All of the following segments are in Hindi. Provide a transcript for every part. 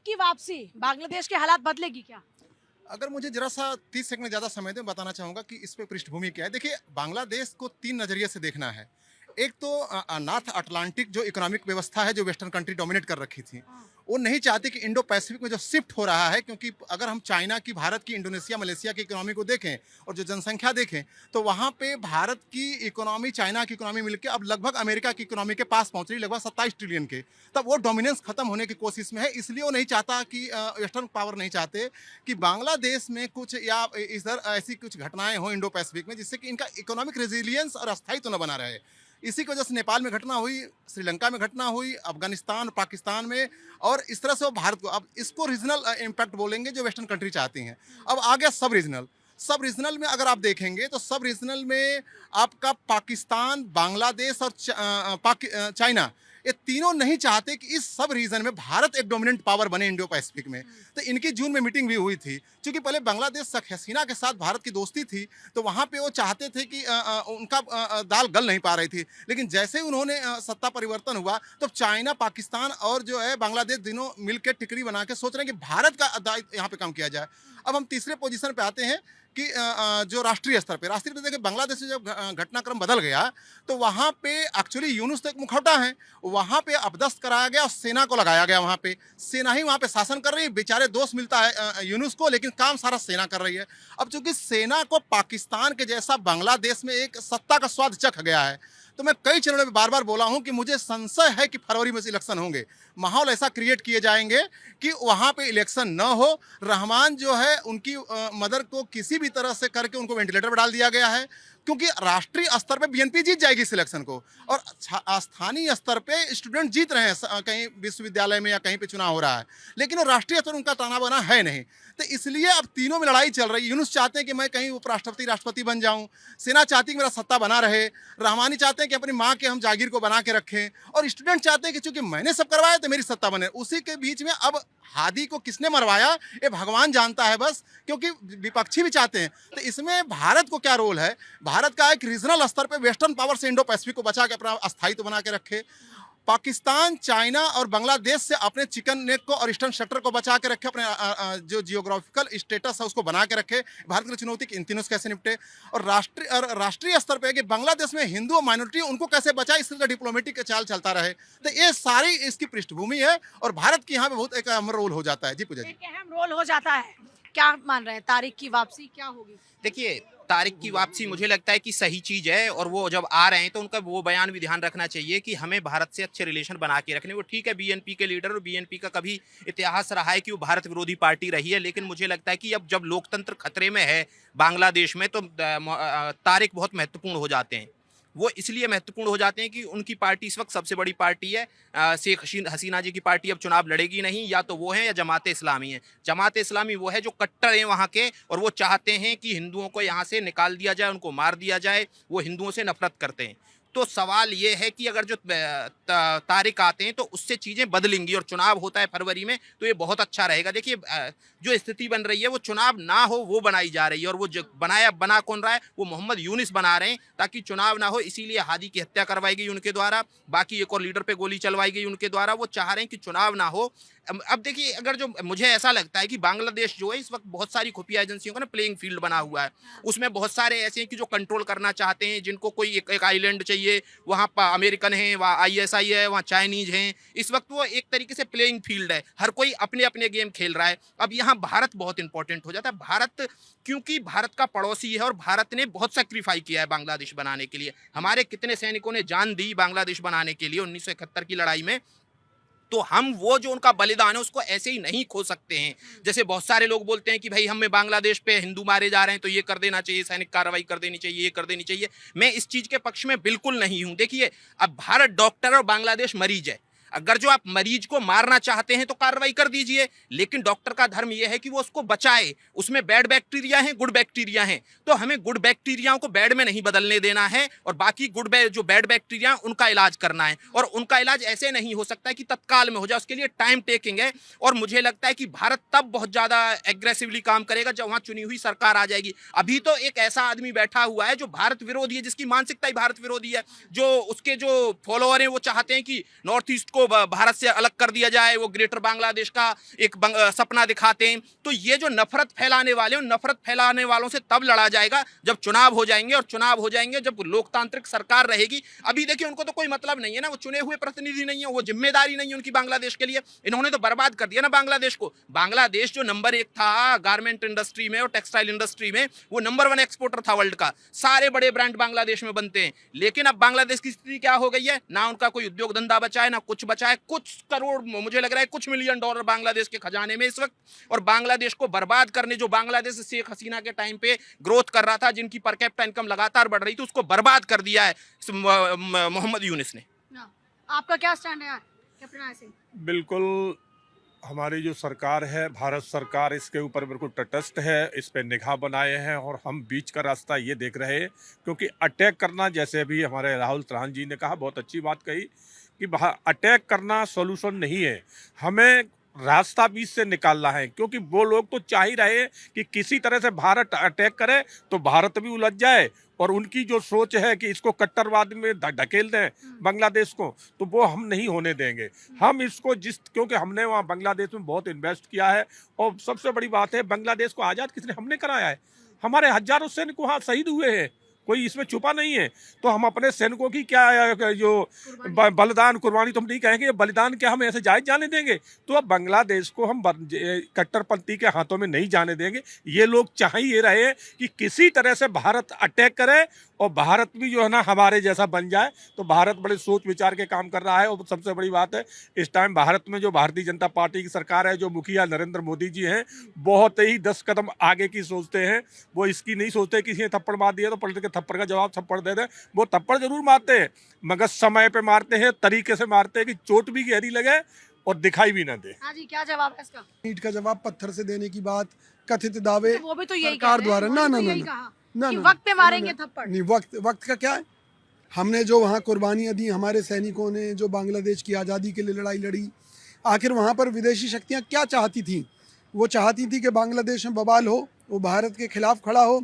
की वापसी बांग्लादेश के हालात बदलेगी क्या? अगर मुझे जरा सा 30 सेकंड ज़्यादा समय दें, बताना चाहूँगा कि इस पे पृष्ठभूमि क्या है। देखिए, बांग्लादेश को 3 नज़रिए से देखना है। एक तो नॉर्थ अटलांटिक जो इकोनॉमिक व्यवस्था है, जो वेस्टर्न कंट्री डोमिनेट कर रखी थी, हाँ। वो नहीं चाहती कि इंडो पैसिफिक में जो शिफ्ट हो रहा है, क्योंकि अगर हम चाइना की, भारत की, इंडोनेशिया, मलेशिया की इकोनॉमी को देखें और जो जनसंख्या देखें, तो वहाँ पे भारत की इकोनॉमी, चाइना की इकोनॉमी मिलके अब लगभग अमेरिका की इकोनॉमी के पास पहुँच रही है, लगभग 27 ट्रिलियन के। तब वो डोमिनेंस खत्म होने की कोशिश में है, इसलिए वो नहीं चाहता कि वेस्टर्न पावर नहीं चाहते कि बांग्लादेश में कुछ या इधर ऐसी कुछ घटनाएं हों इंडो पैसिफिक में, जिससे कि इनका इकोनॉमिक रेजिलियंस और अस्थायित्व न बना रहे। इसी की वजह से नेपाल में घटना हुई, श्रीलंका में घटना हुई, अफगानिस्तान, पाकिस्तान में, और इस तरह से वो भारत को, अब इसको रीजनल इम्पैक्ट बोलेंगे जो वेस्टर्न कंट्री चाहती हैं। अब आ गया सब रीजनल। सब रीजनल में अगर आप देखेंगे तो सब रीजनल में आपका पाकिस्तान, बांग्लादेश और चाइना, ये तीनों नहीं चाहते कि इस सब रीजन में भारत एक डोमिनेंट पावर बने इंडो पैसिफिक में। तो इनकी जून में मीटिंग भी हुई थी, क्योंकि पहले बांग्लादेश शेख हसीना के साथ भारत की दोस्ती थी, तो वहाँ पे वो चाहते थे कि उनका दाल गल नहीं पा रही थी। लेकिन जैसे ही उन्होंने सत्ता परिवर्तन हुआ, तो चाइना, पाकिस्तान और जो है बांग्लादेश तीनों मिलकर टिकड़ी बना के सोच रहे हैं कि भारत का दायित्व यहाँ पे कम किया जाए। अब हम तीसरे पोजीशन पे आते हैं कि जो राष्ट्रीय स्तर पे देखिए, बांग्लादेश में जब घटनाक्रम बदल गया, तो वहाँ पे एक्चुअली यूनुस तो एक मुखौटा है, वहाँ पे अपदस्थ कराया गया और सेना को लगाया गया। वहाँ पे सेना ही वहाँ पे शासन कर रही है, बेचारे दोस्त मिलता है यूनुस को, लेकिन काम सारा सेना कर रही है। अब चूंकि सेना को पाकिस्तान के जैसा बांग्लादेश में एक सत्ता का स्वाद चख गया है, तो मैं कई चरणों में बार बार बोला हूं कि मुझे संशय है कि फरवरी में से इलेक्शन होंगे। माहौल ऐसा क्रिएट किए जाएंगे कि वहां पे इलेक्शन न हो। रहमान जो है, उनकी मदर को किसी भी तरह से करके उनको वेंटिलेटर पर डाल दिया गया है, क्योंकि राष्ट्रीय स्तर पे बीएनपी जीत जाएगी इस इलेक्शन को, और स्थानीय स्तर पे स्टूडेंट जीत रहे हैं, कहीं विश्वविद्यालय में या कहीं पे चुनाव हो रहा है, लेकिन राष्ट्रीय स्तर उनका ताना बाना है नहीं। तो इसलिए अब तीनों में लड़ाई चल रही है। यूनुस चाहते हैं कि मैं कहीं उपराष्ट्रपति, राष्ट्रपति बन जाऊं, सेना चाहती है कि मेरा सत्ता बना रहे, रहमानी चाहते हैं कि अपनी माँ के हम जागीर को बना के रखें, और स्टूडेंट चाहते हैं कि चूंकि मैंने सब करवाया तो मेरी सत्ता बने। उसी के बीच में अब हादी को किसने मरवाया, ये भगवान जानता है बस, क्योंकि विपक्षी भी चाहते हैं। तो इसमें भारत को क्या रोल है? भारत का एक रीजनल स्तर पे वेस्टर्न पावर से इंडो पैसिफिक को बचा के अपना अस्थायित्व बना के रखे, पाकिस्तान, चाइना और बांग्लादेश से अपने चिकन नेक को और ईस्टर्न सेक्टर को बचा के रखे, अपने जो जियोग्राफिकल स्टेटस है उसको बना के रखे। भारत की चुनौती कि इन तीनों से कैसे निपटे, और राष्ट्रीय स्तर पे कि बांग्लादेश में हिंदू और माइनॉरिटी उनको कैसे बचाए, इस तरह का डिप्लोमेटिक चाल चलता रहे। तो ये सारी इसकी पृष्ठभूमि है, और भारत की यहाँ पे बहुत एक अहम रोल हो जाता है। जी पूजा जी। एक अहम रोल हो जाता है। क्या मान रहे हैं, तारिक की वापसी क्या होगी? देखिए, तारिक की वापसी मुझे लगता है कि सही चीज़ है, और वो जब आ रहे हैं तो उनका वो बयान भी ध्यान रखना चाहिए कि हमें भारत से अच्छे रिलेशन बना के रखने। वो ठीक है, बीएनपी के लीडर, और बीएनपी का कभी इतिहास रहा है कि वो भारत विरोधी पार्टी रही है, लेकिन मुझे लगता है कि अब जब लोकतंत्र खतरे में है बांग्लादेश में, तो तारिक बहुत महत्वपूर्ण हो जाते हैं। वो इसलिए महत्वपूर्ण हो जाते हैं कि उनकी पार्टी इस वक्त सबसे बड़ी पार्टी है। शेख हसीना जी की पार्टी अब चुनाव लड़ेगी नहीं, या तो वो है या जमात इस्लामी है। जमात इस्लामी वो है जो कट्टर हैं वहाँ के, और वो चाहते हैं कि हिंदुओं को यहाँ से निकाल दिया जाए, उनको मार दिया जाए। वो हिंदुओं से नफरत करते हैं। तो सवाल ये है कि अगर जो तारिक आते हैं तो उससे चीज़ें बदलेंगी, और चुनाव होता है फरवरी में, तो ये बहुत अच्छा रहेगा। देखिए, जो स्थिति बन रही है वो चुनाव ना हो वो बनाई जा रही है, और वो जो बना कौन रहा है, वो मोहम्मद यूनिस बना रहे हैं ताकि चुनाव ना हो। इसीलिए हादी की हत्या करवाई गई उनके द्वारा, बाकी एक और लीडर पे गोली चलवाई गई उनके द्वारा। वो चाह रहे हैं कि चुनाव ना हो। अब देखिए, अगर जो मुझे ऐसा लगता है कि बांग्लादेश जो है इस वक्त बहुत सारी खुफिया एजेंसियों का ना प्लेइंग फील्ड बना हुआ है। उसमें बहुत सारे ऐसे हैं कि जो कंट्रोल करना चाहते हैं, जिनको कोई एक आइलैंड चाहिए, वहाँ पर अमेरिकन हैं, वहाँ आईएसआई है, वहाँ चाइनीज हैं। इस वक्त वो एक तरीके से प्लेइंग फील्ड है, हर कोई अपने अपने गेम खेल रहा है। अब यहाँ भारत बहुत इंपॉर्टेंट हो जाता है। भारत, क्योंकि भारत का पड़ोसी है, और भारत ने बहुत सेक्रीफाई किया है बांग्लादेश बनाने के लिए। हमारे कितने सैनिकों ने जान दी बांग्लादेश बनाने के लिए 1971 की लड़ाई में। तो हम वो जो उनका बलिदान है उसको ऐसे ही नहीं खो सकते हैं। जैसे बहुत सारे लोग बोलते हैं कि भाई हमें बांग्लादेश पे हिंदू मारे जा रहे हैं तो ये कर देना चाहिए, सैनिक कार्रवाई कर देनी चाहिए, ये कर देनी चाहिए। मैं इस चीज़ के पक्ष में बिल्कुल नहीं हूं। देखिए, अब भारत डॉक्टर और बांग्लादेश मरीज है। अगर जो आप मरीज को मारना चाहते हैं तो कार्रवाई कर दीजिए, लेकिन डॉक्टर का धर्म यह है कि वो उसको बचाए। उसमें बैड बैक्टीरिया हैं, गुड बैक्टीरिया हैं, तो हमें गुड बैक्टीरियाओं को बैड में नहीं बदलने देना है, और बाकी जो बैड बैक्टीरिया उनका इलाज करना है। और उनका इलाज ऐसे नहीं हो सकता है कि तत्काल में हो जाए, उसके लिए टाइम टेकिंग है। और मुझे लगता है कि भारत तब बहुत ज़्यादा एग्रेसिवली काम करेगा जब वहाँ चुनी हुई सरकार आ जाएगी। अभी तो एक ऐसा आदमी बैठा हुआ है जो भारत विरोधी है, जिसकी मानसिकता ही भारत विरोधी है, जो उसके जो फॉलोअर हैं वो चाहते हैं कि नॉर्थ ईस्ट उसको भारत से अलग कर दिया जाए, वो ग्रेटर बांग्लादेश का एक सपना दिखाते हैं। तो ये जो नफरत फैलाने वाले हैं, नफरत फैलाने वालों से तब लड़ा जाएगा जब चुनाव हो जाएंगे, और चुनाव हो जाएंगे जब लोकतांत्रिक सरकार रहेगी। अभी देखिए उनको तो कोई मतलब नहीं है ना, वो चुने हुए प्रतिनिधि नहीं है, वो जिम्मेदारी नहीं है उनकी बांग्लादेश के लिए। इन्होंने तो बर्बाद कर दिया ना बांग्लादेश को। बांग्लादेश जो नंबर 1 था गारमेंट इंडस्ट्री में और टेक्सटाइल इंडस्ट्री में, वो नंबर 1 एक्सपोर्टर था वर्ल्ड का। सारे बड़े ब्रांड बांग्लादेश में बनते हैं। लेकिन अब बांग्लादेश की स्थिति क्या हो गई है, ना उनका कोई उद्योग धंधा बचा है, ना कुछ बचा है। कुछ करोड़, मुझे लग रहा है कुछ मिलियन डॉलर बांग्लादेश के खजाने में इस वक्त, और बांग्लादेश को बर्बाद करने, जो बांग्लादेश शेख हसीना के टाइम पे ग्रोथ कर रहा था, जिनकी पर कैपिटा इनकम लगातार बढ़ रही थी, उसको बर्बाद कर दिया है मोहम्मद यूनिस ने। आपका क्या स्टैंड है कैप्टन आसिफ सिंह? बिल्कुल, हमारी जो सरकार है, भारत सरकार, इसके ऊपर बिल्कुल तटस्थ है, इस पे निगाह बनाए हैं, और हम बीच का रास्ता ये देख रहे हैं। क्योंकि अटैक करना, जैसे अभी हमारे राहुल त्रान जी ने कहा, बहुत अच्छी बात कही कि अटैक करना सॉल्यूशन नहीं है, हमें रास्ता बीच से निकालना है। क्योंकि वो लोग तो चाह ही रहे कि किसी तरह से भारत अटैक करे तो भारत भी उलझ जाए, और उनकी जो सोच है कि इसको कट्टरवाद में धकेल दें बांग्लादेश को, तो वो हम नहीं होने देंगे। हम इसको क्योंकि हमने वहाँ बांग्लादेश में बहुत इन्वेस्ट किया है, और सबसे बड़ी बात है, बांग्लादेश को आज़ाद किसने, हमने कराया है। हमारे हजारों सैनिक वहाँ शहीद हुए हैं, कोई इसमें छुपा नहीं है। तो हम अपने सैनिकों की क्या जो बलिदान, कुर्बानी तो हम नहीं कहेंगे, बलिदान क्या हम ऐसे जाने देंगे? तो अब बांग्लादेश को हम कट्टरपंथी के हाथों में नहीं जाने देंगे। ये लोग चाह ही रहे हैं कि किसी तरह से भारत अटैक करे, और भारत भी जो है ना हमारे जैसा बन जाए। तो भारत बड़े सोच विचार के काम कर रहा है। और सबसे बड़ी बात है, इस टाइम भारत में जो भारतीय जनता पार्टी की सरकार है, जो मुखिया नरेंद्र मोदी जी हैं, बहुत ही 10 कदम आगे की सोचते हैं। वो इसकी नहीं सोचते किसी ने थप्पड़ मार दिया तो पलट के थप्पड़ का जवाब थप्पड़ दे दें। वो थप्पड़ जरूर मारते हैं, मगर समय पे मारते हैं, तरीके से मारते हैं कि चोट भी गहरी लगे और दिखाई भी ना दे। हाँ जी, क्या जवाब है इसका? ईंट का जवाब पत्थर से देने की बात, कथित दावे तो वो भी तो यही सरकार द्वारा, ना कि वक्त पे मारेंगे थप्पड़। नहीं, वक्त का क्या है? हमने जो वहाँ कुर्बानियाँ दी, हमारे सैनिकों ने जो बांग्लादेश की आज़ादी के लिए लड़ाई लड़ी, आखिर वहाँ पर विदेशी शक्तियाँ क्या चाहती थी? वो चाहती थी कि बांग्लादेश में बवाल हो, वो भारत के खिलाफ खड़ा हो।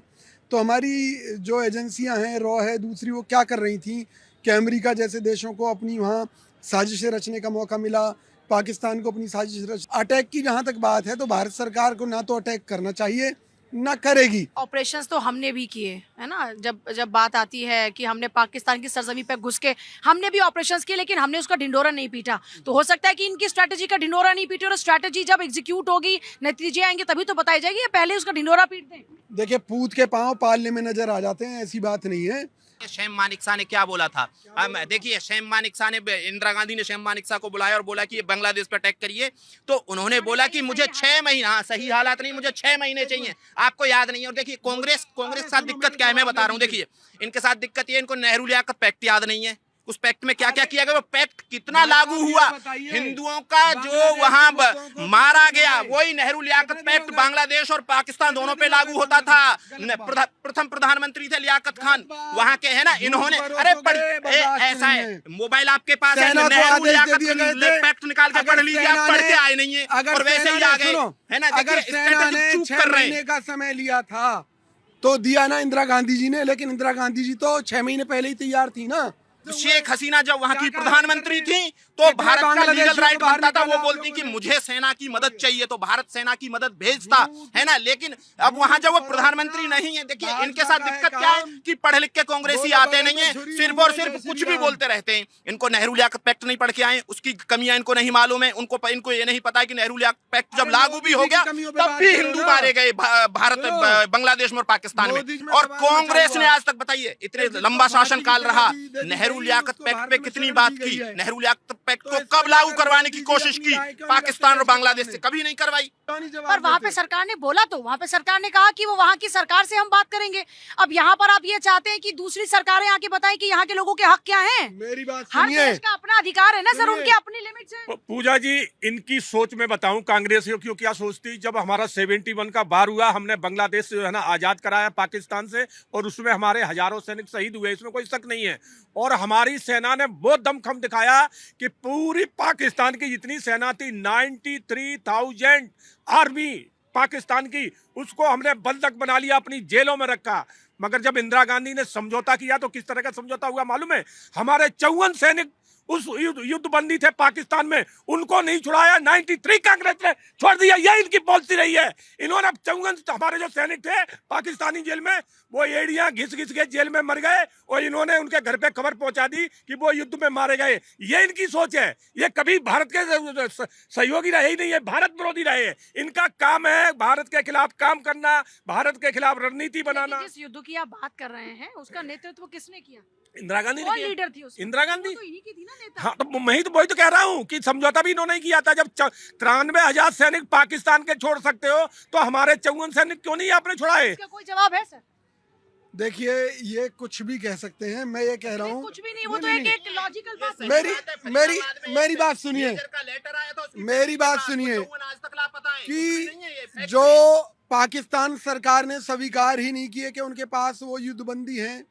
तो हमारी जो एजेंसियां हैं, रॉ है, दूसरी, वो क्या कर रही थी कि अमेरिका जैसे देशों को अपनी वहाँ साजिशें रचने का मौका मिला, पाकिस्तान को अपनी साजिश अटैक की जहाँ तक बात है, तो भारत सरकार को ना तो अटैक करना चाहिए, ना करेगी। ऑपरेशंस तो हमने भी किए, है ना। जब बात आती है कि हमने पाकिस्तान की सरजमी पे घुस के हमने भी ऑपरेशंस किए, लेकिन हमने उसका ढिंडोरा नहीं पीटा। तो हो सकता है कि इनकी स्ट्रैटेजी का ढिंडोरा नहीं पीटे, और स्ट्रैटेजी जब एग्जीक्यूट होगी, नतीजे आएंगे, तभी तो बताई जाएगी। पहले उसका ढिंडोरा पीट दें। देखिए, पूत के पांव पालने में नजर आ जाते हैं, ऐसी बात नहीं है। शेम मानिकसा ने क्या बोला था? देखिए, शेम मानिकसा ने, इंदिरा गांधी ने शेम मानिकसा को बुलाया और बोला कि ये बांग्लादेश पर अटैक करिए। तो उन्होंने बोला कि मुझे 6 महीने, हाँ सही हालात नहीं, मुझे 6 महीने चाहिए। आपको याद नहीं है? और देखिए कांग्रेस के साथ दिक्कत क्या है, मैं बता रहा हूँ। देखिए इनके साथ दिक्कत ये, इनको नेहरू लियाकत पैक्ट याद नहीं है। उस पैक्ट में क्या क्या किया गया, वो पैक्ट कितना लागू हुआ, हिंदुओं का जो वहां मारा गया, वही नेहरू लियाकत पैक्ट बांग्लादेश और पाकिस्तान दोनों पे लागू होता था। प्रथम प्रधानमंत्री थे लियाकत खान वहां के, है ना। इन्होंने, अरे ऐसा है, मोबाइल आपके पास है, नेहरू लियाकत पैक्ट निकाल के पढ़ लीजिए, आप पढ़ के आए नहीं है और वैसे ही आ गए, है ना। अगर सेना ने 6 महीने का समय लिया था तो दिया ना इंदिरा गांधी जी ने, लेकिन इंदिरा गांधी जी तो 6 महीने पहले ही तैयार थी ना। शेख हसीना जब वहां की प्रधानमंत्री थी तो भारत का लीगल राइट बनता था, वो बोलती कि मुझे सेना की मदद चाहिए तो भारत सेना की मदद भेजता, है ना। लेकिन अब वहां जब वो प्रधानमंत्री नहीं है, देखिए इनके साथ दिक्कत क्या है कि पढ़े लिख के कांग्रेसी आते नहीं है, सिर्फ और सिर्फ कुछ भी बोलते रहते हैं। इनको नेहरू लियाकत पैक्ट नहीं पढ़ के आए, उसकी कमियां इनको नहीं मालूम है। इनको ये नहीं पता है कि नेहरू लियाकत पैक्ट जब लागू भी हो गया तब भी हिंदू मारे गए भारत, बांग्लादेश में और पाकिस्तान में। और कांग्रेस ने आज तक, बताइए, इतने लंबा शासनकाल रहा, नेहरू लियाकत पैक्ट पे कितनी बात की, नेहरू लियाकत पैक्ट को कब लागू करवाने की कोशिश की पाकिस्तान और बांग्लादेश से, कभी नहीं करवाई। पर वहाँ पे सरकार ने बोला, तो वहाँ पे सरकार ने कहा कि वो वहाँ की सरकार से हम बात करेंगे। अब यहाँ पर आप ये चाहते हैं कि दूसरी सरकारें आके बताएं कि यहाँ के लोगों के हक क्या हैं। मेरी बात हर सुनिए, देश का अपना अधिकार है ना सर, उनके अपनी लिमिट्स हैं। पूजा जी, इनकी सोच में बताऊं कांग्रेसियों की क्या सोचती। जब हमारा 71 का वार हुआ, हमने बांग्लादेश से, है ना, आजाद कराया पाकिस्तान से, और उसमें हमारे हजारों सैनिक शहीद हुए, इसमें कोई शक नहीं है। और हमारी सेना ने वो दमखम दिखाया कि पूरी पाकिस्तान की जितनी सेना थी, 93,000 आर्मी पाकिस्तान की, उसको हमने बंधक बना लिया, अपनी जेलों में रखा। मगर जब इंदिरा गांधी ने समझौता किया तो किस तरह का समझौता हुआ मालूम है? हमारे 54 सैनिक उस युद्ध बंदी थे पाकिस्तान में, उनको नहीं छुड़ाया। 93 कांग्रेस ने छोड़ दिया, यह इनकी पॉलिसी रही है। इन्होंने अब 54 हमारे जो सैनिक थे पाकिस्तानी जेल में, वो एड़ियां घिस घिस के जेल में मर गए और इन्होंने उनके घर पे खबर पहुंचा दी कि वो युद्ध में मारे गए। ये इनकी सोच है। ये कभी भारत के सहयोगी रहे ही नहीं है, भारत विरोधी रहे। इनका काम है भारत के खिलाफ काम करना, भारत के खिलाफ रणनीति बनाना। जिस युद्ध की आप बात कर रहे हैं उसका नेतृत्व किसने किया? इंदिरा गांधी ने कौन किया। लीडर थी उसमें? इंदिरा गांधी। वो तो इन्हीं की थी ना नेता। हाँ, तो मैं ही तो वही तो कह रहा हूँ कि समझौता भी इन्होंने किया था। जब 93,000 सैनिक पाकिस्तान के छोड़ सकते हो तो हमारे 54 सैनिक क्यों नहीं आपने छोड़ाए? इसका कोई जवाब है सर? देखिए, ये कुछ भी कह सकते हैं, मैं ये कह रहा हूँ कुछ भी नहीं, वो तो नहीं, एक लॉजिकल बात है। मेरी बात सुनिए, मेरी बात सुनिए कि जो पाकिस्तान सरकार ने स्वीकार ही नहीं किए कि उनके पास वो युद्धबंदी हैं,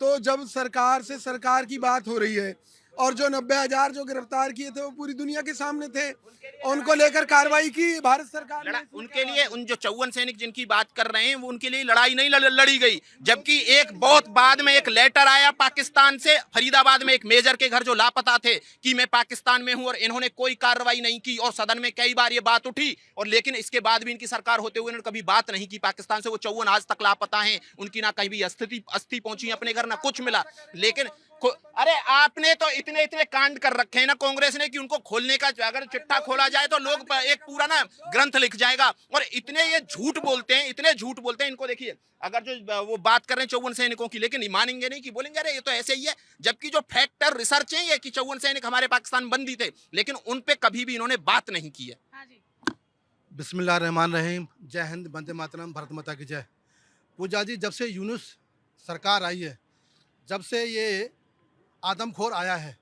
तो जब सरकार से सरकार की बात हो रही है और जो 90,000 जो गिरफ्तार किए थे वो पूरी दुनिया के सामने थे, उनको लेकर कार्रवाई की भारत सरकार ने। उनके लिए उन जो 54 सैनिक जिनकी बात कर रहे हैं वो उनके लिए लड़ाई नहीं लड़ी गई, जबकि एक बहुत बाद में एक लेटर आया पाकिस्तान से, फरीदाबाद में एक मेजर के घर जो लापता थे, कि मैं पाकिस्तान में हूं, और इन्होंने कोई कार्रवाई नहीं की। और सदन में कई बार ये बात उठी, और लेकिन इसके बाद भी इनकी सरकार होते हुए इन्होंने कभी बात नहीं की पाकिस्तान से। वो 54 आज तक लापता हैं, उनकी ना कहीं भी अस्थि पहुंची अपने घर, ना कुछ मिला। लेकिन अरे आपने तो इतने इतने कांड कर रखे हैं ना कांग्रेस ने कि उनको खोलने का, अगर चिट्ठा खोला जाए तो लोग एक पूरा ना ग्रंथ लिख जाएगा। और इतने ये झूठ बोलते हैं, इतने झूठ बोलते हैं। इनको देखिए, अगर जो वो बात कर रहे हैं 54 सैनिकों की, लेकिन मानेंगे नहीं, कि बोलेंगे अरे ये तो ऐसे ही है। जबकि जो फैक्टर रिसर्च है ये कि 54 सैनिक हमारे पाकिस्तान बंदी थे, लेकिन उन पे कभी भी इन्होंने बात नहीं की है। बिस्मिल्लाहिर्रहमानिर्रहीम। जय हिंद, वंदे मातरम, भारत माता की जय। पूजा जी, जब से यूनुस सरकार आई है, जब से ये आदमखोर आया है,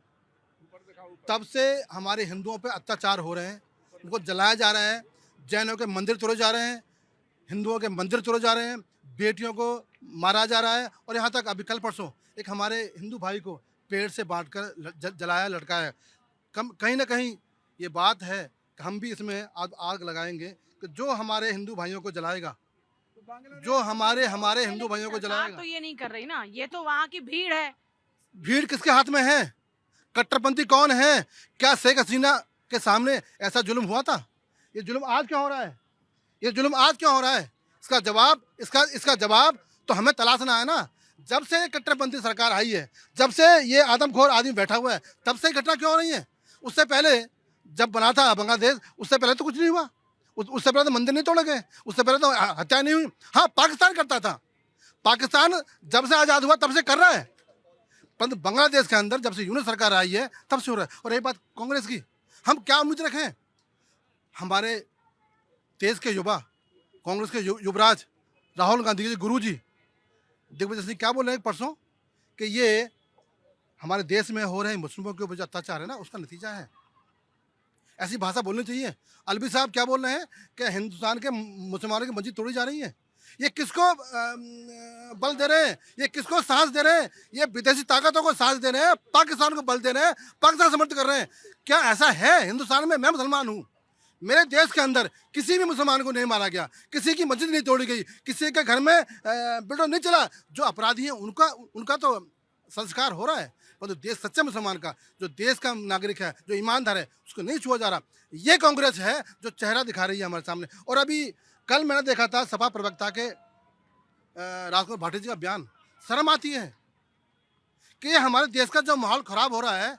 तब से हमारे हिंदुओं पे अत्याचार हो रहे हैं। उनको जलाया जा रहा है, जैनों के मंदिर तोड़े जा रहे हैं, हिंदुओं के मंदिर तोड़े जा रहे हैं, बेटियों को मारा जा रहा है। और यहाँ तक अभी कल परसों एक हमारे हिंदू भाई को पेड़ से बांटकर जलाया, लटकाया। कहीं ना कहीं ये बात है कि हम भी इसमें आग लगाएंगे कि जो हमारे हिंदू भाइयों को जलाएगा, जो हमारे हिंदू भाइयों को जलाएगा। तो ये नहीं कर रही ना, ये तो वहाँ की भीड़ है। भीड़ किसके हाथ में है? कट्टरपंथी कौन है? क्या शेख हसीना के सामने ऐसा जुल्म हुआ था? ये जुल्म आज क्यों हो रहा है? ये जुल्म आज क्यों हो रहा है? इसका जवाब तो हमें तलाशना है ना। जब से कट्टरपंथी सरकार आई है, जब से ये आदमखोर आदमी बैठा हुआ है, तब से घटना क्यों हो रही है? उससे पहले जब बना था बांग्लादेश, उससे पहले तो कुछ नहीं हुआ। उससे पहले तो मंदिर नहीं तोड़े गए, उससे पहले तो हत्या नहीं हुई। हाँ, पाकिस्तान करता था। पाकिस्तान जब से आज़ाद हुआ तब से कर रहा है, परंतु बांग्लादेश के अंदर जब से यूनिट सरकार आई है तब से हो रहा है। और यही बात कांग्रेस की, हम क्या उम्मीद रखें? हमारे देश के युवा, कांग्रेस के युवराज राहुल गांधी जी, गुरु जी दिग्विजय सिंह क्या बोल रहे हैं परसों कि ये हमारे देश में हो रहे मुस्लिमों के ऊपर जो अत्याचार है ना, उसका नतीजा है। ऐसी भाषा बोलनी चाहिए। अलवी साहब क्या बोल रहे हैं कि हिंदुस्तान के मुसलमानों की मस्जिद तोड़ी जा रही है। ये किसको बल दे रहे हैं? ये किसको साहस दे रहे हैं? ये विदेशी ताकतों को साहस दे रहे हैं, पाकिस्तान को बल दे रहे हैं, पाकिस्तान समर्थन कर रहे हैं। क्या ऐसा है हिंदुस्तान में? मैं मुसलमान हूँ, मेरे देश के अंदर किसी भी मुसलमान को नहीं मारा गया, किसी की मस्जिद नहीं तोड़ी गई, किसी के घर में बिल्डो नहीं चला। जो अपराधी हैं उनका तो संस्कार हो रहा है, परंतु देश सच्चे मुसलमान का, जो देश का नागरिक है, जो ईमानदार है, उसको नहीं छुआ जा रहा। ये कांग्रेस है जो चेहरा दिखा रही है हमारे सामने। और अभी कल मैंने देखा था सपा प्रवक्ता के राजकुमार भाटी जी का बयान। शर्म आती है कि ये हमारे देश का जो माहौल खराब हो रहा है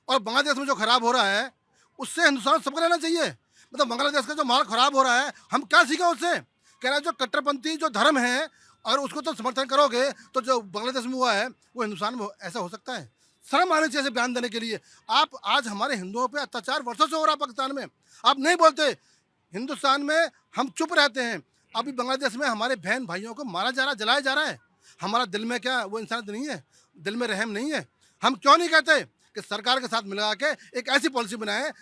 और बांग्लादेश में जो खराब हो रहा है, उससे हिंदुस्तान सबको लेना चाहिए। मतलब बांग्लादेश का जो माहौल खराब हो रहा है, हम क्या सीखें उससे? कह रहा है जो कट्टरपंथी जो धर्म है और उसको तो समर्थन करोगे तो जो बांग्लादेश में हुआ है वो हिंदुस्तान में ऐसा हो सकता है? शर्म आनी चाहिए बयान देने के लिए। आप आज हमारे हिंदुओं पे अत्याचार वर्षों से हो रहा है पाकिस्तान में, आप नहीं बोलते। हिंदुस्तान में हम चुप रहते हैं। अभी बांग्लादेश में हमारे बहन भाइयों को मारा जा रहा है, जलाया जा रहा है। हमारा दिल में क्या वो इंसानियत नहीं है? दिल में रहम नहीं है? हम क्यों नहीं कहते कि सरकार के साथ मिला के एक ऐसी पॉलिसी बनाए,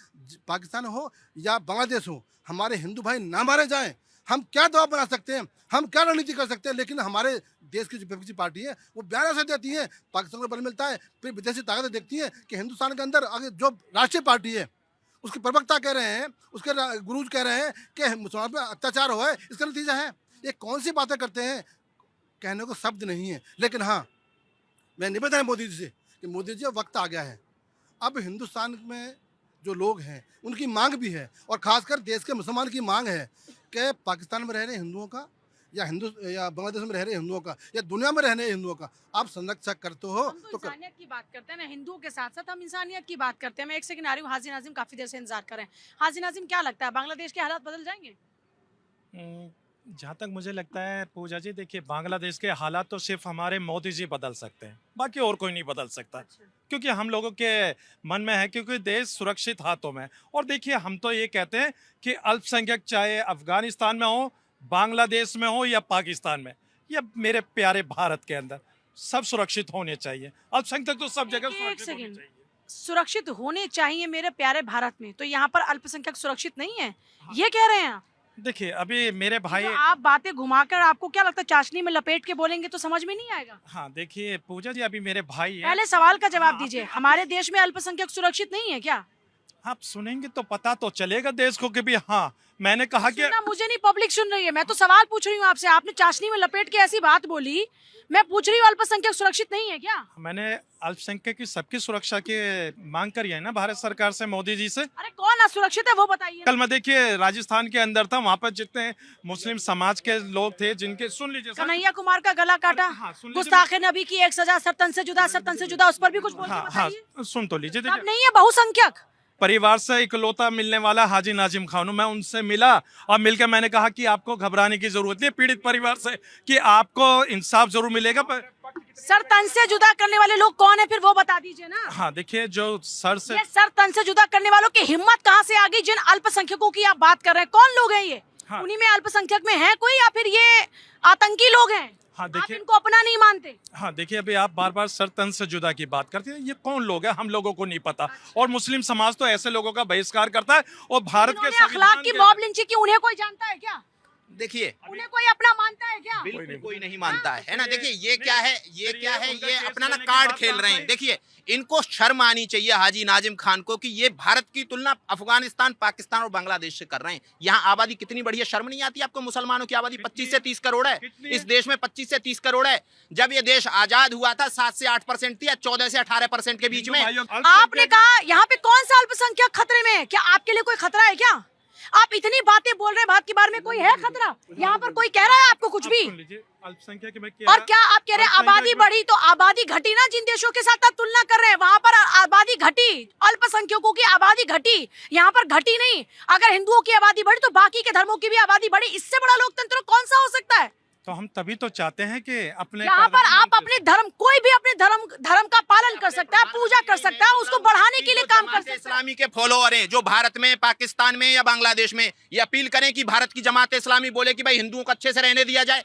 पाकिस्तान हो या बांग्लादेश हो, हमारे हिंदू भाई ना मारे जाएं। हम क्या दबाव बना सकते हैं, हम क्या रणनीति कर सकते हैं? लेकिन हमारे देश की जो विपक्षी पार्टी है वो बयान ऐसे देती है, पाकिस्तान को बल मिलता है, फिर विदेशी ताकतें देखती हैं कि हिंदुस्तान के अंदर अगर जो राष्ट्रीय पार्टी है उसके प्रवक्ता कह रहे हैं, उसके गुरुज कह रहे हैं कि मुसलमान पर अत्याचार हुआ है, इसका नतीजा है। ये कौन सी बातें करते हैं? कहने को शब्द नहीं है। लेकिन हाँ, मैं निवेदन है मोदी जी से कि मोदी जी अब वक्त आ गया है, अब हिंदुस्तान में जो लोग हैं उनकी मांग भी है, और खासकर देश के मुसलमान की मांग है कि पाकिस्तान में रह रहे हिंदुओं का या बांग्लादेश में रह रहे हिंदुओं का या दुनिया में रहने हिंदुओं का आप संरक्षक करते हो हम तो इंसानियत की बात करते हैं ना, हिंदुओं के साथ साथ हम इंसानियत की बात करते हैं। मैं एक सेकंड आ रही हूँ, हाजी नाजिम काफी देर से इंतजार कर रहे हैं। हाजी नाजिम, क्या लगता है बांग्लादेश के हालात बदल जाएंगे? जहाँ तक मुझे लगता है पूजा जी, देखिए बांग्लादेश के हालात तो सिर्फ हमारे मोदी जी बदल सकते हैं, बाकी और कोई नहीं बदल सकता। क्योंकि हम लोगों के मन में है, क्योंकि देश सुरक्षित हाथों में। और देखिए हम तो ये कहते हैं कि अल्पसंख्यक चाहे अफगानिस्तान में हो, बांग्लादेश में हो या पाकिस्तान में या मेरे प्यारे भारत के अंदर, सब सुरक्षित होने चाहिए। अल्पसंख्यक तो सब जगह एक सुरक्षित होने सेकंड, चाहिए। सुरक्षित होने चाहिए मेरे प्यारे भारत में, तो यहाँ पर अल्पसंख्यक सुरक्षित नहीं है, ये कह रहे हैं आप? देखिए अभी मेरे भाई, तो आप बातें घुमाकर, आपको क्या लगता है चाशनी में लपेट के बोलेंगे तो समझ में नहीं आएगा? हाँ देखिए पूजा जी, अभी मेरे भाई हैं। पहले सवाल का जवाब हाँ, दीजिए, आपने- हमारे देश में अल्पसंख्यक सुरक्षित नहीं है क्या? आप सुनेंगे तो पता तो चलेगा देश को कि भी हाँ, मैंने कहा कि सुनना मुझे नहीं, पब्लिक सुन रही है। मैं तो सवाल पूछ रही हूँ आपसे, आपने चाशनी में लपेट के ऐसी बात बोली, मैं पूछ रही हूँ अल्पसंख्यक सुरक्षित नहीं है क्या? मैंने अल्पसंख्यक की सबकी सुरक्षा की मांग करी है ना भारत सरकार से, मोदी जी से। अरे कौन असुरक्षित है वो बताइए। कल मैं देखिए राजस्थान के अंदर था, वहाँ पर जितने मुस्लिम समाज के लोग थे, जिनके, सुन लीजिए सर। कन्हैया कुमार का गला काटा, हाँ, सुन लीजिए। गुस्ताखे नबी की एक सजा, सरतन से जुदा, सरतन से जुदा, उस पर भी कुछ बोल के हाँ हाँ, बताइए। सुन तो लीजिए। सब देखिए नहीं है बहुसंख्यक। परिवार से इकलौता मिलने वाला हाजी नाजिम खान हूं मैं, उनसे मिला और मिलकर मैंने कहा कि आपको घबराने की जरूरत नहीं है पीड़ित परिवार से, कि आपको इंसाफ जरूर मिलेगा। सर तन से जुदा करने वाले लोग कौन है फिर वो बता दीजिए ना। हाँ देखिए, जो सर से, ये सर तन से जुदा करने वालों की हिम्मत कहाँ से आ गई? जिन अल्पसंख्यकों की आप बात कर रहे हैं, कौन लोग हैं ये? हाँ। उन्हीं में अल्पसंख्यक में है कोई, या फिर ये आतंकी लोग हैं? हाँ आप देखिए, इनको अपना नहीं मानते? हाँ देखिए, अभी आप बार बार सर तन से जुदा की बात करते हैं, ये कौन लोग हैं हम लोगों को नहीं पता। और मुस्लिम समाज तो ऐसे लोगों का बहिष्कार करता है, और भारत के जिन्होंने अखलाक की मॉब लिंचिंग की, उन्हें कोई जानता है क्या? देखिए उन्हें कोई अपना मानता है क्या? बिल्कुल कोई नहीं मानता है ना। देखिए ये क्या है, ये अपना ना कार्ड खेल रहे हैं। देखिए इनको शर्म आनी चाहिए हाजी नाजिम खान को कि ये भारत की तुलना अफगानिस्तान, पाकिस्तान और बांग्लादेश से कर रहे हैं। यहाँ आबादी कितनी बड़ी है, शर्म नहीं आती आपको? मुसलमानों की आबादी 25 से 30 करोड़ है इस देश में, 25 से 30 करोड़ है। जब ये देश आजाद हुआ था 7 से 8% थी, या 14 से 18% के बीच में। आपने कहा यहाँ पे कौन सा अल्पसंख्यक खतरे में है? क्या आपके लिए कोई खतरा है क्या? आप इतनी बातें बोल रहे हैं, भारत के बारे में कोई है खतरा? यहाँ पर कोई कह रहा है आपको कुछ भी? अल्पसंख्यक में और क्या आप कह रहे हैं आबादी बढ़ी तो आबादी घटी ना? जिन देशों के साथ आप तुलना कर रहे हैं वहां पर आबादी घटी, अल्पसंख्यकों की आबादी घटी, यहाँ पर घटी नहीं। अगर हिंदुओं की आबादी बढ़ी तो बाकी के धर्मों की भी आबादी बढ़ी। इससे बड़ा लोकतंत्र कौन सा हो सकता है? तो हम तभी तो चाहते हैं कि अपने यहाँ पर आप अपने धर्म, कोई भी अपने धर्म का पालन कर सकता है, पूजा कर सकता है, उसको बढ़ाने के लिए काम कर सकता है। इस्लामी के फॉलोअर हैं जो भारत में, पाकिस्तान में या बांग्लादेश में, ये अपील करें कि भारत की जमात इस्लामी बोले कि भाई हिंदुओं को अच्छे से रहने दिया जाए,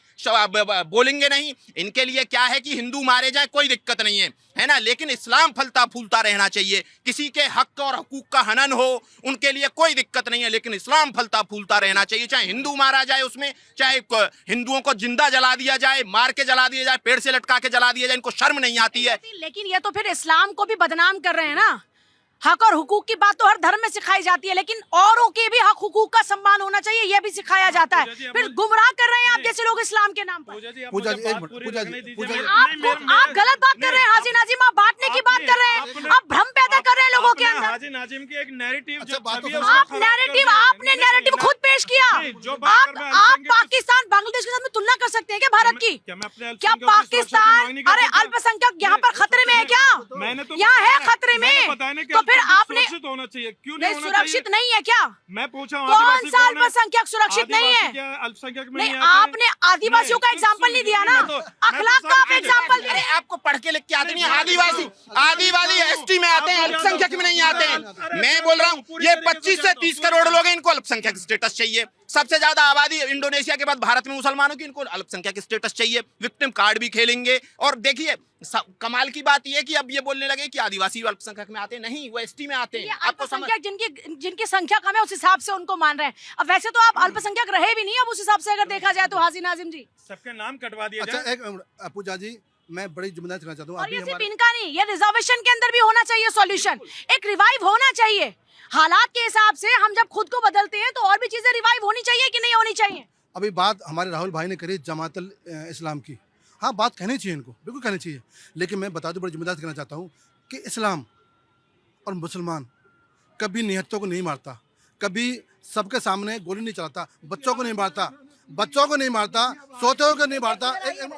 बोलेंगे नहीं। इनके लिए क्या है कि हिंदू मारे जाए, कोई दिक्कत नहीं है ना, लेकिन इस्लाम फलता फूलता रहना चाहिए। किसी के हक और हकूक का हनन हो, उनके लिए कोई दिक्कत नहीं है, लेकिन इस्लाम फलता फूलता रहना चाहिए। चाहे हिंदू मारा जाए उसमें, चाहे हिंदुओं को जिंदा जला दिया जाए, मार के जला दिया जाए, पेड़ से लटका के जला दिया जाए, इनको शर्म नहीं आती है। लेकिन ये तो फिर इस्लाम को भी बदनाम कर रहे हैं ना। हक और हुकूक की बात तो हर धर्म में सिखाई जाती है, लेकिन औरों के भी हक हुकूक का सम्मान होना चाहिए, यह भी सिखाया जाता है। फिर गुमराह कर रहे हैं आप जैसे लोग इस्लाम के नाम पर। पूजा जी, आप गलत बात कर रहे हैं हाजी नाजिम, आप बांटने की बात कर रहे हैं, आप भ्रम पैदा कर रहे हैं लोगों के अंदर। हाजी नाजिम की एक नैरेटिव, अच्छा, बात तो आपने नैरेटिव खुद पेश किया। आप पाकिस्तान, बांग्लादेश के साथ में तुलना कर सकते हैं क्या भारत की? क्या पाकिस्तान, अरे अल्पसंख्यक यहाँ पर खतरे में है क्या? यहाँ है खतरे में, तो फिर आपने होना चाहिए, क्यों नहीं, सुरक्षित नहीं है क्या? मैं पूछा कौन सा अल्पसंख्यक सुरक्षित नहीं है? अल्पसंख्यक में नहीं, आपने आदिवासियों का एग्जाम्पल नहीं दिया ना, अखलाक का आप एग्जाम्पल अरे आपको पढ़ के लिख के आते नहीं, आदिवासी एसटी में आते हैं, अल्पसंख्यक में नहीं आते हैं। मैं बोल रहा हूँ ये 25 से 30 करोड़ लोग हैं, इनको अल्पसंख्यक स्टेटस चाहिए। सबसे ज्यादा आबादी इंडोनेशिया के बाद भारत में मुसलमानों की, इनको अल्पसंख्यक स्टेटस चाहिए। विक्टिम कार्ड भी खेलेंगे। और देखिए कमाल की बात यह कि अब ये बोलने लगे कि आदिवासी अल्पसंख्यक में आते हैं, नहीं, वो एसटी में आते हैं। आपको समझ, जिनकी संख्या कम है उस हिसाब से उनको मान रहे हैं। अब वैसे तो आप अल्पसंख्यक रहे भी नहीं, अब उस हिसाब से अगर देखा जाए तो हाजी नाजिम जी, सबके नाम कटवा दिया अच्छा जाए। एक पूजा जी, मैं बड़ी जिम्मेदारी करना चाहता हूँ। और ये सिर्फ इनका नहीं, ये रिजर्वेशन के अंदर भी होना चाहिए सॉल्यूशन, एक रिवाइव होना चाहिए। हालात के हिसाब से हम जब खुद को बदलते हैं तो और भी चीजें रिवाइव होनी चाहिए कि नहीं होनी चाहिए? अभी बात हमारे राहुल भाई ने करी जमातल इस्लाम की। हाँ, बात कहनी चाहिए, इनको बिल्कुल कहनी चाहिए, लेकिन मैं बता दूं, बड़ी जिम्मेदारी करना चाहता हूँ कि इस्लाम और मुसलमान कभी निहत्तों को नहीं मारता, कभी सबके सामने गोली नहीं चलाता, बच्चों को नहीं मारता, सोते हुए को नहीं मारता।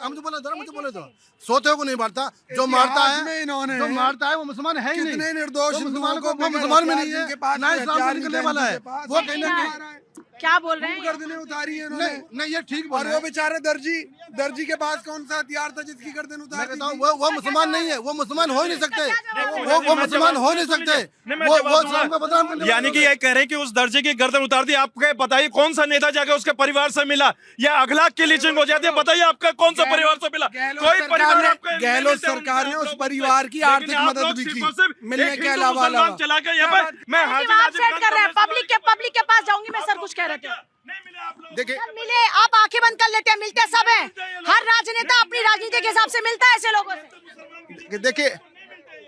हम तो बोले दो, मुझे बोले दो, सोते हुए को नहीं मारता। जो मारता है वो मुसलमान है ही नहीं। कितने निर्दोष मुसलमान हिंदुओं को वो मुसलमान में नहीं है, जिनके पास ना इस्लाम से हथियार निकलने नहीं वाला है। जिनके पास वो कहीं ना हथियार कहीं है। क्या बोल रहे हैं? गर्दनें उतारी है इन्होंने। नहीं ये ठीक और बोल वो बेचारे दर्जी के पास कौन सा हथियार था जिसकी गर्दन मैं उतार दी कहता हूँ थी? वो मुसलमान नहीं है, वो मुसलमान हो ही नहीं सकते, मैं वो मुसलमान हो नहीं सकते, मैं वो जवाब इस्लाम का बदनाम करने यानी कि वाले ये कह रहे हैं कि उस दर्जे की गर्दन उतार दी। आपके बताइए कौन सा नेता जाके उसके परिवार से मिला या अखलाक की लीचिंग हो जाती है? बताइए आपका कौन सा परिवार से मिला? कोई परिवार आपका गहलोत सरकार ने उस परिवार की आर्थिक मदद भी की, मिलने के अलावा चला के यहाँ पर मैं हाजिर आप सेट कर रहे हैं। पब्लिक के पास जाऊंगी मैं। सर कुछ कह रहे थे? नहीं मिले आप लोग। देखिए सर मिले, आप आंखें बंद कर लेते हैं, मिलते सब हैं। हर राजनेता अपनी राजनीति के हिसाब से मिलता है ऐसे लोगों से। देखिए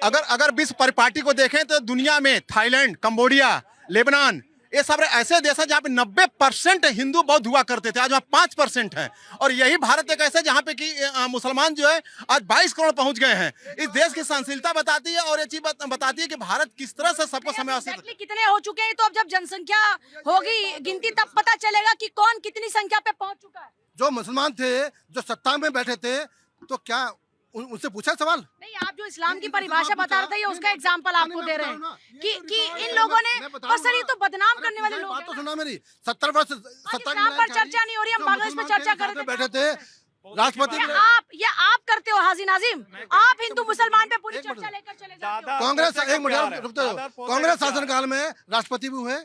अगर विश्व परिपाटी को देखें तो दुनिया में थाईलैंड, कंबोडिया, लेबनान, ये सब ऐसे देश है जहाँ पे 90% हिंदू बौद्ध हुआ करते थे, आज वहाँ 5% है। और यही भारत एक ऐसा जहाँ पे कि मुसलमान जो है आज 22 करोड़ पहुंच गए हैं। इस देश की सहनशीलता बताती है और ये चीज बताती है कि भारत किस तरह से सबको समयावस्थित। Exactly कितने हो चुके हैं, तो अब जब जनसंख्या होगी गिनती तब पता चलेगा कि कौन कितनी संख्या पे पहुंच चुका है। जो मुसलमान थे, जो सत्ता में बैठे थे, तो क्या उनसे पूछा सवाल? नहीं, आप जो इस्लाम की परिभाषा बता रहे थे ये उसका एग्जांपल आपको दे रहे हैं कि इन लोगों ने, पर सर ये तो बदनाम करने वाले लोग बात तो हैं। सुना मेरी। 70 वर्ष इस्लाम पर चर्चा नहीं हो रही, हम बांग्लादेश पे चर्चा कर रहे थे। बैठे थे राष्ट्रपति ये आप करते हो हाजी नाजिम, आप हिंदू मुसलमान पे पूरी चर्चा लेकर चले जाते हो। कांग्रेस एक मिनट रुकते हो, कांग्रेस शासनकाल में राष्ट्रपति भी हुए,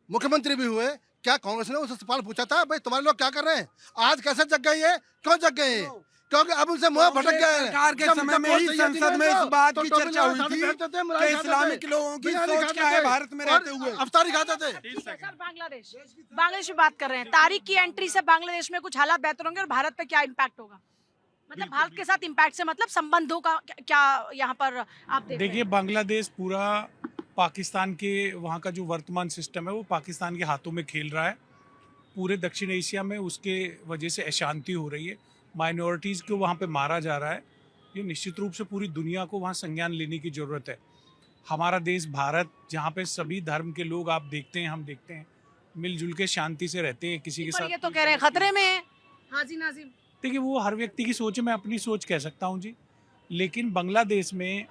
मुख्यमंत्री भी हुए, क्या कांग्रेस ने उससे सवाल पूछा था भाई तुम्हारे लोग क्या कर रहे हैं? आज कैसे जग गई है? क्यों जग गए हैं? क्योंकि अब उनसे मोह भटक गया है। सरकार के समय में ही संसद में इस बात की चर्चा हुई थी कि इस्लामिक लोगों की सोच क्या है भारत में रहते हुए। अफ्तारी खाते थे। सर बांग्लादेश में बात कर रहे हैं, तारिक की एंट्री से बांग्लादेश में कुछ हालात बेहतर होंगे और भारत पे क्या इम्पैक्ट होगा? मतलब भारत के साथ इम्पैक्ट से मतलब संबंधों का क्या यहाँ पर आप देखिए, बांग्लादेश पूरा पाकिस्तान के वहाँ का जो वर्तमान सिस्टम है वो पाकिस्तान के हाथों में खेल रहा है। पूरे दक्षिण एशिया में उसके वजह से अशांति हो रही है, माइनॉरिटीज़ को वहाँ पे मारा जा रहा है। ये निश्चित रूप से पूरी दुनिया को वहाँ संज्ञान लेने की ज़रूरत है। हमारा देश भारत, जहाँ पे सभी धर्म के लोग आप देखते हैं, हम देखते हैं, मिलजुल के शांति से रहते हैं, किसी के साथ। ये तो कह रहे हैं खतरे में है हाजी नाजिम। देखिए, वो हर व्यक्ति की सोच है, मैं अपनी सोच कह सकता हूँ जी। लेकिन बांग्लादेश में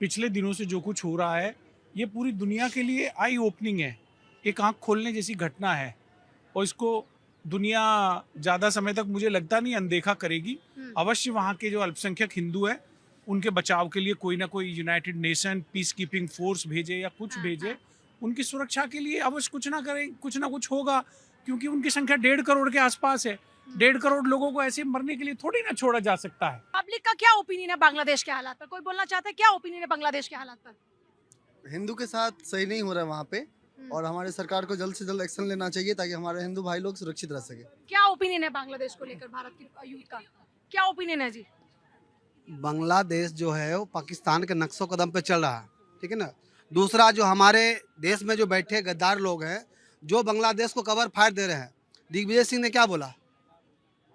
पिछले दिनों से जो कुछ हो रहा है ये पूरी दुनिया के लिए आई ओपनिंग है, एक आँख खोलने जैसी घटना है और इसको दुनिया ज़्यादा समय तक मुझे लगता नहीं अनदेखा करेगी। अवश्य वहाँ के जो अल्पसंख्यक हिंदू हैं उनके बचाव के लिए कोई ना कोई United nation peace keeping force भेजे या कुछ भेजे, उनकी सुरक्षा के लिए अवश्य कुछ ना करें, कुछ ना कुछ होगा, क्योंकि उनकी संख्या 1.5 करोड़ के आसपास है। 1.5 करोड़ लोगों को ऐसे मरने के लिए थोड़ी ना छोड़ा जा सकता है। पब्लिक का क्या ओपिनियन है बांग्लादेश के हालात पर? कोई बोलना चाहता है, क्या ओपिनियन है बांग्लादेश के हालात पर? हिंदू के साथ सही नहीं हो रहा है वहाँ पे, और हमारे सरकार को जल्द से जल्द एक्शन लेना चाहिए ताकि हमारे हिंदू भाई लोग सुरक्षित रह सके। क्या ओपिनियन है बांग्लादेश को लेकर भारत की यूथ का? क्या ओपिनियन है जी? बांग्लादेश जो है वो पाकिस्तान के नक्शो कदम पे चल रहा है, ठीक है ना। दूसरा, जो हमारे देश में जो बैठे गद्दार लोग हैं जो बांग्लादेश को कवर फायर दे रहे हैं, दिग्विजय सिंह ने क्या बोला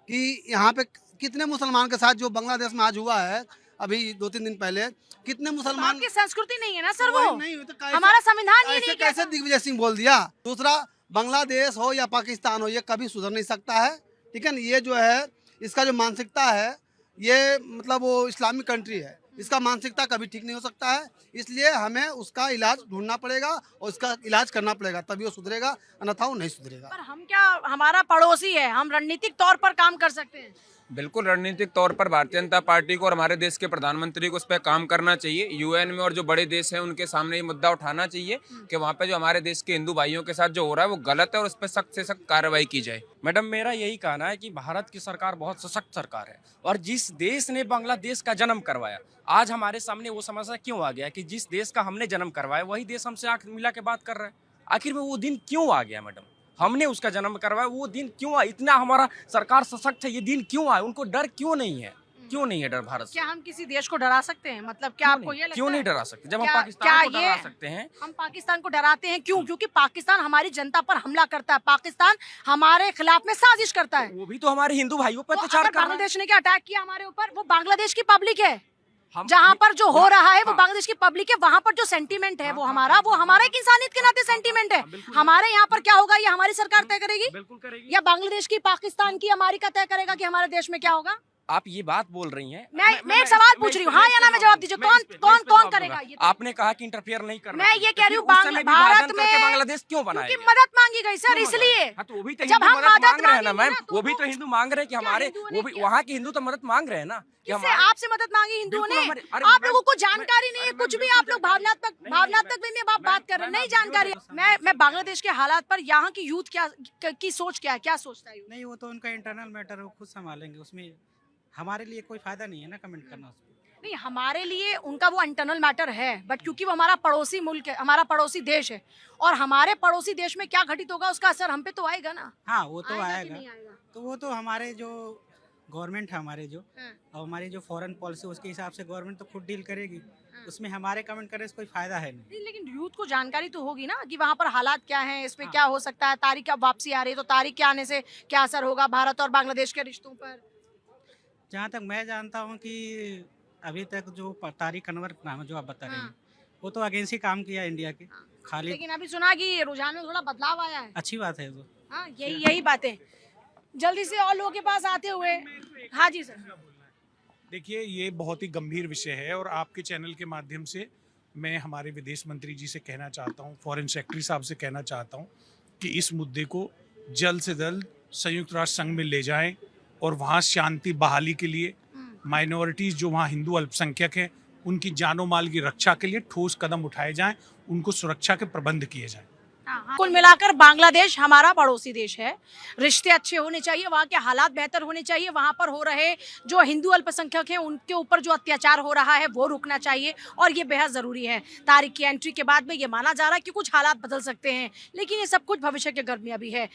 कि यहाँ पे कितने मुसलमान के साथ जो बांग्लादेश में आज हुआ है, अभी 2-3 दिन पहले, कितने मुसलमान की संस्कृति नहीं है ना सर, वो नहीं तो हमारा संविधान ही ऐसे नहीं कैसे दिग्विजय सिंह बोल दिया। दूसरा, बांग्लादेश हो या पाकिस्तान हो, ये कभी सुधर नहीं सकता है, ठीक है ना। ये जो है इसका जो मानसिकता है ये मतलब वो इस्लामिक कंट्री है, इसका मानसिकता कभी ठीक नहीं हो सकता है। इसलिए हमें उसका इलाज ढूंढना पड़ेगा और उसका इलाज करना पड़ेगा, तभी वो सुधरेगा, अन्यथा वो नहीं सुधरेगा। पर हम क्या, हमारा पड़ोसी है, हम रणनीतिक तौर पर काम कर सकते हैं। बिल्कुल, रणनीतिक तौर पर भारतीय जनता पार्टी को और हमारे देश के प्रधानमंत्री को उस पर काम करना चाहिए। यूएन में और जो बड़े देश हैं उनके सामने ये मुद्दा उठाना चाहिए कि वहाँ पे जो हमारे देश के हिंदू भाइयों के साथ जो हो रहा है वो गलत है और उस पर सख्त से सख्त कार्रवाई की जाए। मैडम, मेरा यही कहना है कि भारत की सरकार बहुत सशक्त सरकार है, और जिस देश ने बांग्लादेश का जन्म करवाया, आज हमारे सामने वो समस्या क्यों आ गया कि जिस देश का हमने जन्म करवाया वही देश हमसे आंख मिला के बात कर रहा है। आखिर में वो दिन क्यों आ गया मैडम? हमने उसका जन्म करवाया, वो दिन क्यों आया? इतना हमारा सरकार सशक्त है, ये दिन क्यों आया? उनको डर क्यों नहीं है? क्यों नहीं है डर भारत से? क्या हम किसी देश को डरा सकते हैं? मतलब क्या आपको ये लगता है? क्यों नहीं डरा सकते? जब हम पाकिस्तान को डरा सकते हैं। हम पाकिस्तान को डराते हैं क्यों? क्योंकि पाकिस्तान हमारी जनता पर हमला करता है, पाकिस्तान हमारे खिलाफ में साजिश करता है। वो भी तो हमारे हिंदू भाइयों पर अत्याचार कर रहा है। बांग्लादेश ने क्या अटैक किया हमारे ऊपर? वो बांग्लादेश की पब्लिक है, जहाँ पर जो हो रहा है वो बांग्लादेश की पब्लिक है, वहाँ पर जो सेंटीमेंट है वो हमारा एक इंसानियत के नाते सेंटीमेंट है। हमारे यहाँ पर क्या होगा ये हमारी सरकार तय करेगी, बिल्कुल करेगी। या बांग्लादेश की, पाकिस्तान की, अमेरिका तय करेगा कि हमारे देश में क्या होगा? आप ये बात बोल रही हैं। मैं एक सवाल पूछ रही हूँ, हाँ या ना में जवाब दीजिए। कौन करेगा ये? आपने कहा कि इंटरफेयर नहीं करना। मैं ये कह रही हूँ भारत में बांग्लादेश क्यों बनाया? क्योंकि मदद मांगी गई सर, इसलिए। तो वो भी तो जब हिंदू हम मदद मांग रहे हैं ना मांगेंगे मैम, तो वो भी तो हिंदू मांग रहे हैं कि हमारे, वो भी वहाँ के हिंदू तो मदद मांग रहे हैं ना कि किससे? हमारे। आपसे मदद मांगी हिंदुओं ने? बिल्कुल हमारे- आप लोगों को जानकारी नहीं है कुछ भी, आप लोग भावनात्मक वे में बात कर रहे हैं, नहीं जानकारी। मैं बांग्लादेश के हालात पर यहाँ की यूथ की सोच क्या है, क्या सोचता है? नहीं, वो तो उनका इंटरनल मैटर है, वो खुद संभालेंगे, उसमें हमारे लिए कोई फायदा नहीं है ना कमेंट करना उसमें। नहीं, हमारे लिए उनका वो इंटरनल मैटर है, बट क्योंकि वो हमारा पड़ोसी मुल्क है, हमारा पड़ोसी देश है, और हमारे पड़ोसी देश में क्या घटित होगा उसका असर हम पे तो आएगा ना। हाँ, वो तो कि आएगा। नहीं आएगा? तो वो तो हमारे जो गवर्नमेंट है, हमारे जो हाँ। और हमारी जो फॉरेन पॉलिसी, उसके हिसाब से गवर्नमेंट तो खुद डील करेगी। उसमें हमारे कमेंट करने से कोई फायदा है नहीं। नहीं, लेकिन यूथ को जानकारी तो होगी ना कि वहाँ पर हालात क्या हैं, इसमें क्या हो सकता है। तारीख अब वापसी आ रही है, तो तारीख के आने से क्या असर होगा भारत और बांग्लादेश के रिश्तों पर? जहाँ तक मैं जानता हूँ कि अभी तक जो तारिक अनवर नाम है जो आप बता रहे हैं, वो तो अगेंस्ट ही काम किया इंडिया के। खाली लेकिन अभी सुना कि रुझान में थोड़ा बदलाव आया है। अच्छी बात है वो। हाँ, यही बातें जल्दी से और लोगों के पास आते हुए। हाँ जी सर। देखिए, ये बहुत ही गंभीर विषय है और आपके चैनल के माध्यम से मैं हमारे विदेश मंत्री जी से कहना चाहता हूँ, फॉरेन सेक्रेटरी साहब से कहना चाहता हूँ कि इस मुद्दे को जल्द से जल्द संयुक्त राष्ट्र संघ में ले जाएं और वहाँ शांति बहाली के लिए माइनॉरिटीज़ जो वहाँ हिंदू अल्पसंख्यक हैं उनकी जानो माल की रक्षा के लिए ठोस कदम उठाए जाएं, उनको सुरक्षा के प्रबंध किए जाएं। कुल मिलाकर बांग्लादेश हमारा पड़ोसी देश है, रिश्ते अच्छे होने चाहिए, वहाँ के हालात बेहतर होने चाहिए, वहाँ पर हो रहे जो हिंदू अल्पसंख्यक हैं उनके ऊपर जो अत्याचार हो रहा है वो रुकना चाहिए, और ये बेहद ज़रूरी है। तारिक की एंट्री के बाद में ये माना जा रहा है कि कुछ हालात बदल सकते हैं, लेकिन ये सब कुछ भविष्य के गर्मियाँ भी है।